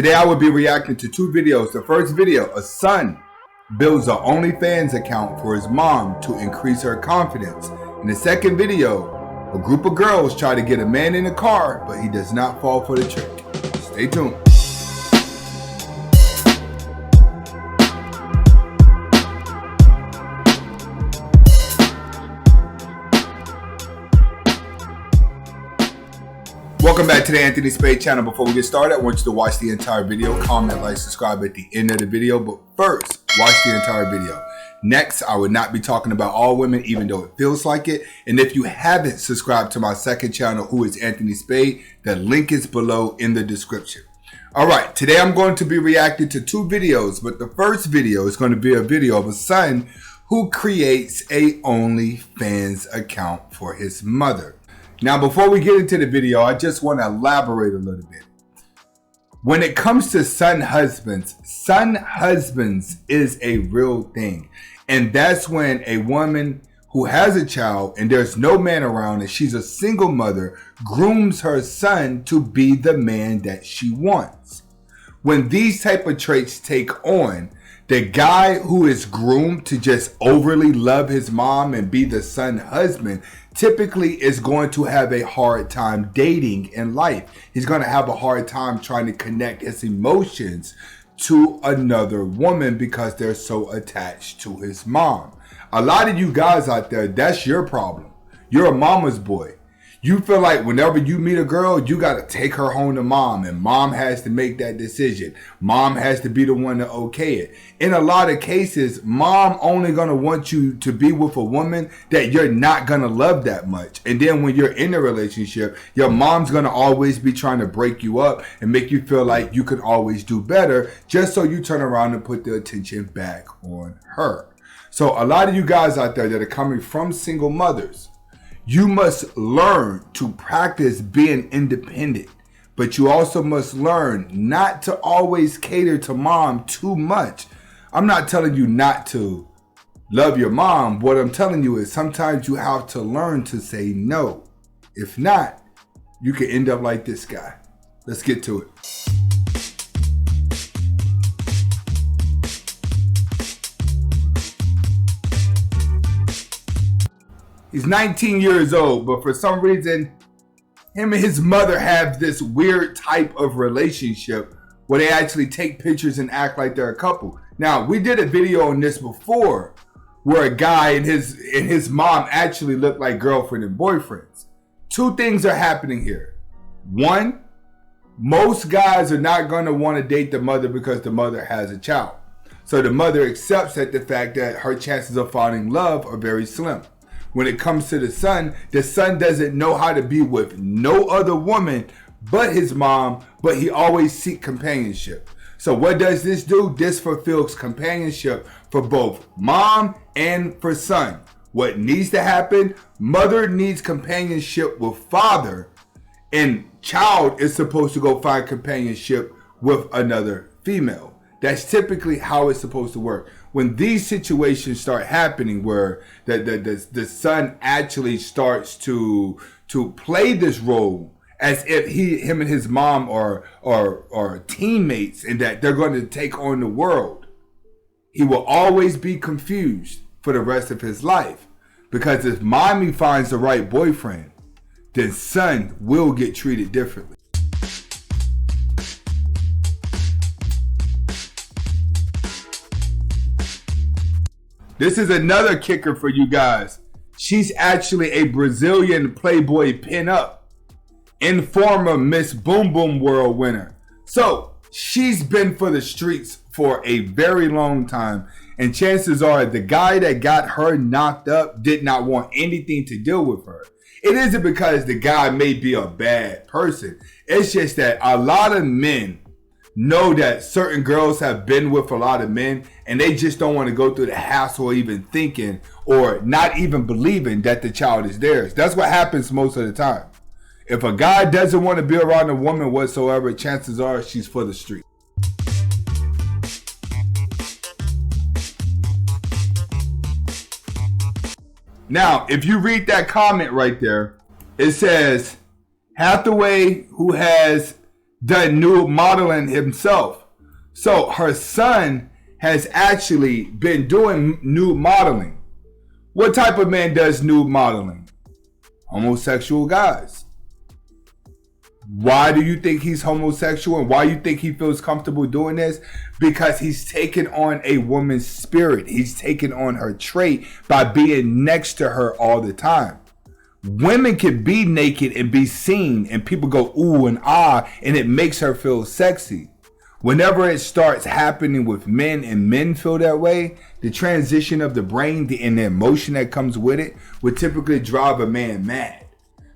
Today I will be reacting to two videos. The first video, a son builds an OnlyFans account for his mom to increase her confidence. In the second video, a group of girls try to get a man in a car, but he does not fall for the trick. Stay tuned. Welcome back to the Anthony Spade channel. Before we get started, I want you to watch the entire video, comment, like, subscribe at the end of the video. But first, watch the entire video. Next, I would not be talking about all women, even though it feels like it. And if you haven't subscribed to my second channel, who is Anthony Spade, the link is below in the description. All right, today I'm going to be reacting to two videos, but the first video is going to be a video of a son who creates a OnlyFans account for his mother. Now, before we get into the video, I just want to elaborate a little bit. When it comes to son husbands is a real thing. And that's when a woman who has a child and there's no man around and she's a single mother grooms her son to be the man that she wants. When these type of traits take on, the guy who is groomed to just overly love his mom and be the son husband typically is going to have a hard time dating in life. He's going to have a hard time trying to connect his emotions to another woman because they're so attached to his mom. A lot of you guys out there, that's your problem. You're a mama's boy. You feel like whenever you meet a girl, you got to take her home to mom, and mom has to make that decision. Mom has to be the one to okay it. In a lot of cases, mom only going to want you to be with a woman that you're not going to love that much. And then when you're in a relationship, your mom's going to always be trying to break you up and make you feel like you can always do better, just so you turn around and put the attention back on her. So a lot of you guys out there that are coming from single mothers, you must learn to practice being independent, but you also must learn not to always cater to mom too much. I'm not telling you not to love your mom. What I'm telling you is sometimes you have to learn to say no. If not, you can end up like this guy. Let's get to it. He's 19 years old, but for some reason, him and his mother have this weird type of relationship where they actually take pictures and act like they're a couple. Now, we did a video on this before where a guy and his mom actually look like girlfriend and boyfriends. Two things are happening here. One, most guys are not going to want to date the mother because the mother has a child. So the mother accepts that the fact that her chances of finding love are very slim. When it comes to the son doesn't know how to be with no other woman but his mom, but he always seeks companionship. So what does this do? This fulfills companionship for both mom and for son. What needs to happen? Mother needs companionship with father, and child is supposed to go find companionship with another female. That's typically how it's supposed to work. When these situations start happening where the son actually starts to play this role as if him and his mom are teammates and that they're going to take on the world, he will always be confused for the rest of his life. Because if mommy finds the right boyfriend, then son will get treated differently. This is another kicker for you guys. She's actually a Brazilian Playboy pinup and former Miss Boom Boom World winner. So she's been for the streets for a very long time. And chances are the guy that got her knocked up did not want anything to do with her. It isn't because the guy may be a bad person. It's just that a lot of men know that certain girls have been with a lot of men and they just don't want to go through the hassle even thinking or not even believing that the child is theirs. That's what happens most of the time. If a guy doesn't want to be around a woman whatsoever, chances are she's for the street. Now, if you read that comment right there, it says Hathaway, who has done nude modeling himself. So her son has actually been doing nude modeling. What type of man does nude modeling? Homosexual guys. Why do you think he's homosexual and why you think he feels comfortable doing this? Because he's taken on a woman's spirit. He's taken on her trait by being next to her all the time. Women can be naked and be seen and people go ooh and ah and it makes her feel sexy. Whenever it starts happening with men and men feel that way, the transition of the brain and the emotion that comes with it would typically drive a man mad.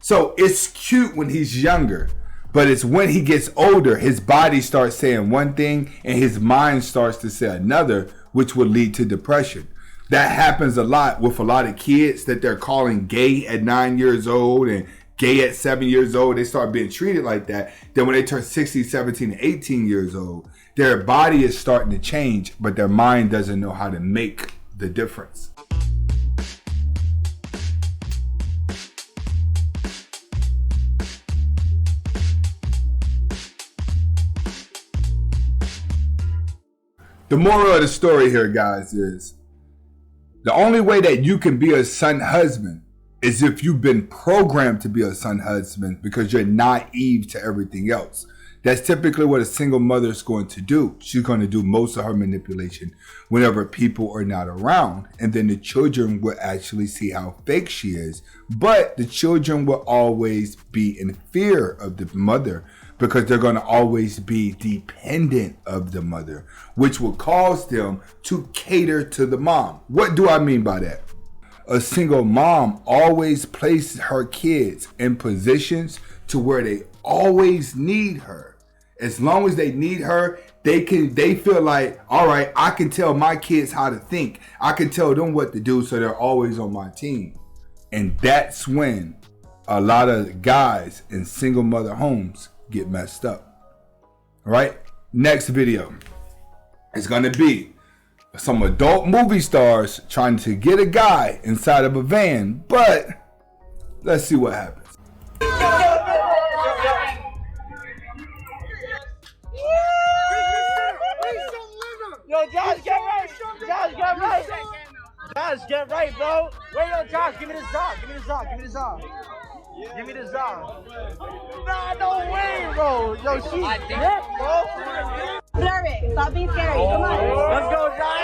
So it's cute when he's younger, but it's when he gets older, his body starts saying one thing and his mind starts to say another, which would lead to depression. That happens a lot with a lot of kids that they're calling gay at 9 years old and gay at 7 years old. They start being treated like that. Then when they turn 16, 17, and 18 years old, their body is starting to change, but their mind doesn't know how to make the difference. The moral of the story here, guys, is the only way that you can be a son husband is if you've been programmed to be a son husband because you're naive to everything else. That's typically what a single mother is going to do. She's going to do most of her manipulation whenever people are not around. And then the children will actually see how fake she is. But the children will always be in fear of the mother because they're going to always be dependent of the mother, which will cause them to cater to the mom. What do I mean by that? A single mom always places her kids in positions to where they always need her. As long as they need her, they feel like, all right, I can tell my kids how to think. I can tell them what to do, so they're always on my team. And that's when a lot of guys in single mother homes get messed up. All right, next video is gonna be some adult movie stars trying to get a guy inside of a van, but let's see what happens. Yo, Josh, get right. Josh, get right. Josh, get right, bro. Wait, yo, Josh, give me the Zog. Give me the Zog. Give me the Zog. Give me the Zog. Nah, no way, bro. Yo, she's lit, bro. Blur it. Stop being scary. Come on. Let's go, Josh.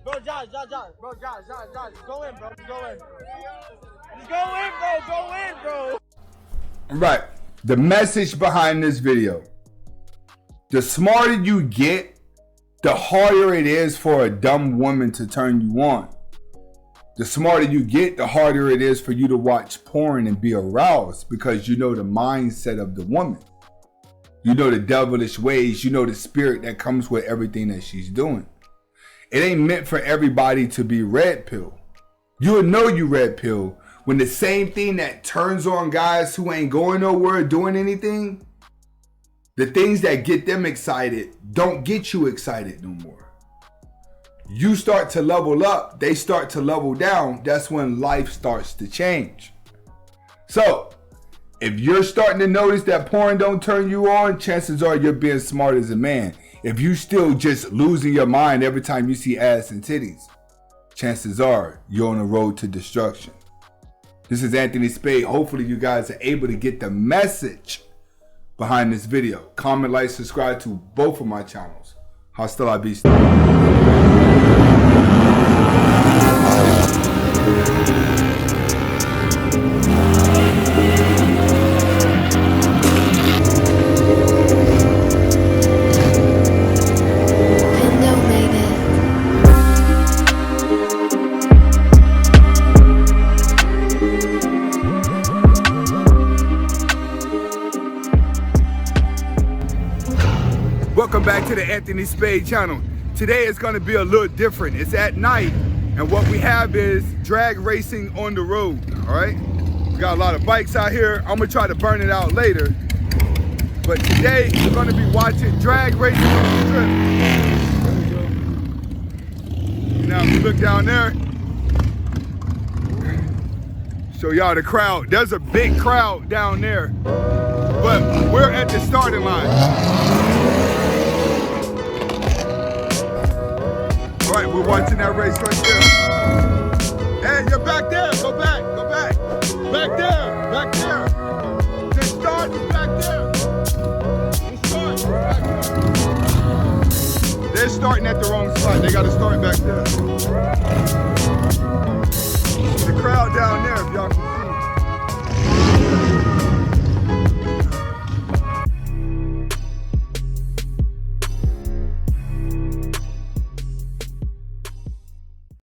Bro, Josh. Bro, Josh. Go in, bro. Go in. Just go in, bro. Go in, bro. Right. The message behind this video. The smarter you get, the harder it is for a dumb woman to turn you on. The smarter you get, the harder it is for you to watch porn and be aroused because you know the mindset of the woman. You know the devilish ways. You know the spirit that comes with everything that she's doing. It ain't meant for everybody to be red pill. You'll know you red pill when the same thing that turns on guys who ain't going nowhere doing anything, the things that get them excited don't get you excited no more. You start to level up, they start to level down. That's when life starts to change. So if you're starting to notice that porn don't turn you on, chances are you're being smart as a man. If you still just losing your mind every time you see ass and titties, chances are you're on the road to destruction. This is Anthony Spade. Hopefully you guys are able to get the message behind this video. Comment, like, subscribe to both of my channels. Hasta la vista. Welcome back to the Anthony Spade channel. Today is going to be a little different. It's at night, and what we have is drag racing on the road, all right? We got a lot of bikes out here. I'm going to try to burn it out later. But today, we're going to be watching drag racing on the strip. Now, if you look down there, So y'all, the crowd, there's a big crowd down there, but we're at the starting line. All right, we're watching that race right there. Hey, you're back there, go back, go back. Back there, back there. The start is back there. The start is back there. They're starting at the wrong spot. They gotta start back there. The crowd down there, if y'all